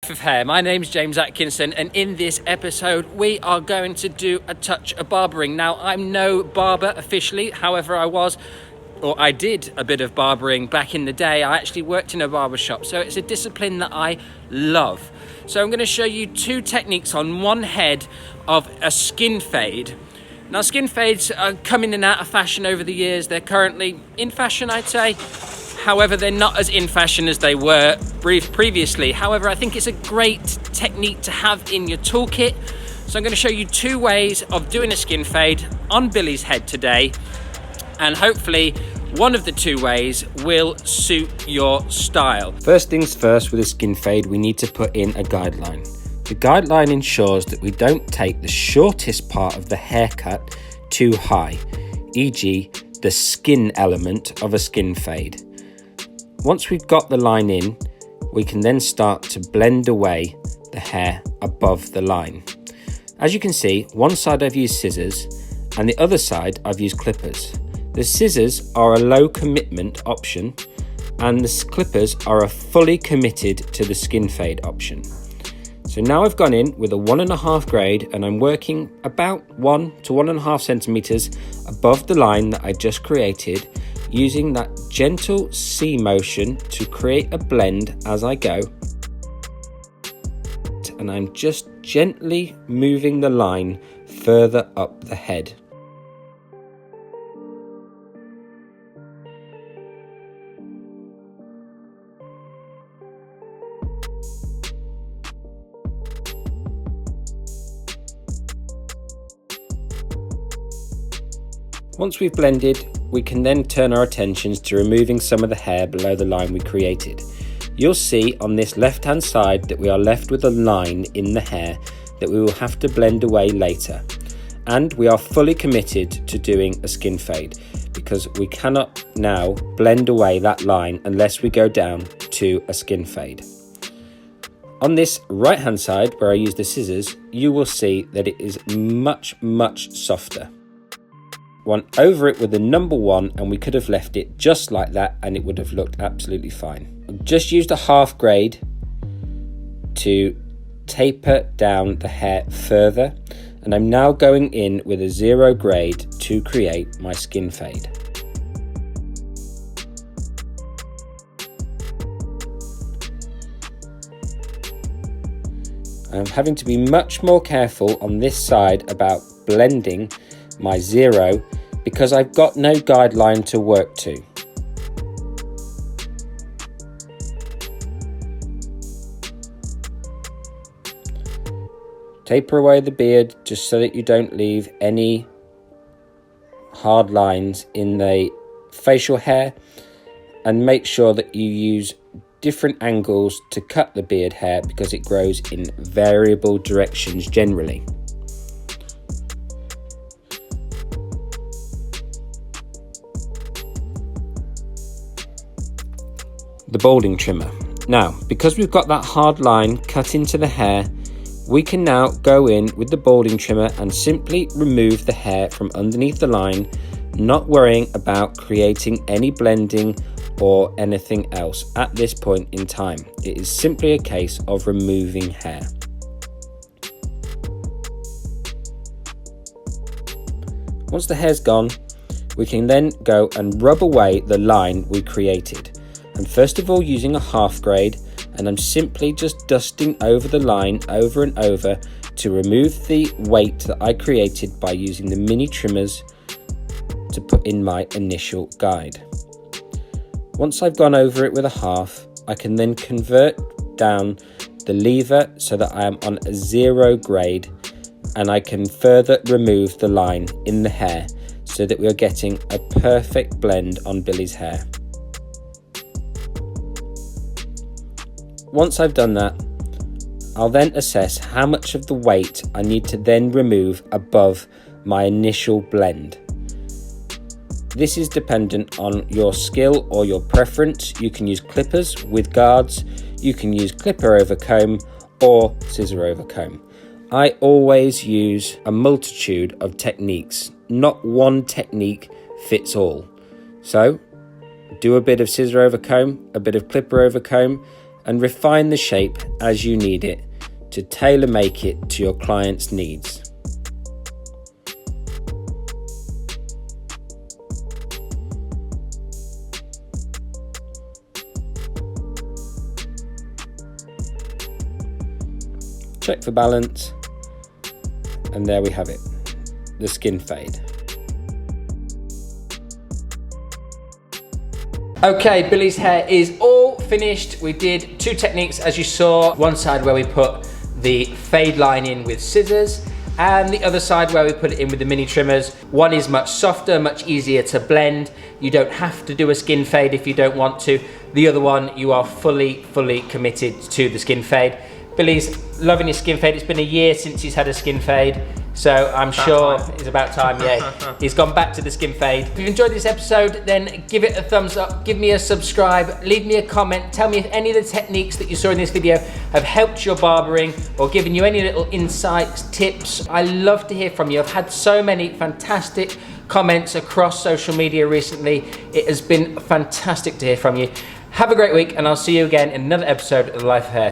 of hair. My name's James Atkinson, and in this episode we are going to do a touch of barbering. Now, I'm no barber officially, however I did a bit of barbering back in the day. I actually worked in a barber shop, so it's a discipline that I love. So I'm going to show you two techniques on one head of a skin fade. Now, skin fades are coming in and out of fashion over the years. They're currently in fashion, I'd say. However, they're not as in fashion as they were previously. However, I think it's a great technique to have in your toolkit. So I'm going to show you two ways of doing a skin fade on Billy's head today. And hopefully one of the two ways will suit your style. First things first, with a skin fade, we need to put in a guideline. The guideline ensures that we don't take the shortest part of the haircut too high, e.g. the skin element of a skin fade. Once we've got the line in, we can then start to blend away the hair above the line. As you can see, one side I've used scissors and the other side I've used clippers. The scissors are a low commitment option and the clippers are a fully committed to the skin fade option. So now I've gone in with a 1.5 grade and I'm working about 1 to 1.5 centimeters above the line that I just created, using that gentle C motion to create a blend as I go. And I'm just gently moving the line further up the head. Once we've blended, we can then turn our attentions to removing some of the hair below the line we created. You'll see on this left hand side that we are left with a line in the hair that we will have to blend away later. And we are fully committed to doing a skin fade because we cannot now blend away that line unless we go down to a skin fade. On this right hand side where I use the scissors, you will see that it is much softer. One over it with the number 1 and we could have left it just like that and it would have looked absolutely fine. I've just used a 1/2 grade to taper down the hair further, and I'm now going in with a 0 grade to create my skin fade. I'm having to be much more careful on this side about blending my 0 because I've got no guideline to work to. Taper away the beard just so that you don't leave any hard lines in the facial hair, and make sure that you use different angles to cut the beard hair because it grows in variable directions generally. The balding trimmer. Now, because we've got that hard line cut into the hair, we can now go in with the balding trimmer and simply remove the hair from underneath the line, not worrying about creating any blending or anything else at this point in time. It is simply a case of removing hair. Once the hair's gone, we can then go and rub away the line we created. And first of all, using a 1/2 grade, and I'm simply just dusting over the line over and over to remove the weight that I created by using the mini trimmers to put in my initial guide. Once I've gone over it with a 1/2, I can then convert down the lever so that I am on a 0 grade, and I can further remove the line in the hair so that we are getting a perfect blend on Billy's hair. Once I've done that, I'll then assess how much of the weight I need to then remove above my initial blend. This is dependent on your skill or your preference. You can use clippers with guards, you can use clipper over comb or scissor over comb. I always use a multitude of techniques. Not one technique fits all. So do a bit of scissor over comb, a bit of clipper over comb, and refine the shape as you need it to tailor make it to your client's needs. Check for balance, and there we have it, the skin fade. Okay, Billy's hair is all finished. We did 2 techniques, as you saw. One side where we put the fade line in with scissors, and the other side where we put it in with the mini trimmers. One is much softer, much easier to blend. You don't have to do a skin fade if you don't want to. The other one, you are fully committed to the skin fade. Billy's loving his skin fade. It's been a year since he's had a skin fade, so I'm sure it's about time, yeah. He's gone back to the skin fade. If you've enjoyed this episode, then give it a thumbs up, give me a subscribe, leave me a comment, tell me if any of the techniques that you saw in this video have helped your barbering or given you any little insights, tips. I love to hear from you. I've had so many fantastic comments across social media recently. It has been fantastic to hear from you. Have a great week, and I'll see you again in another episode of The Life of Hair.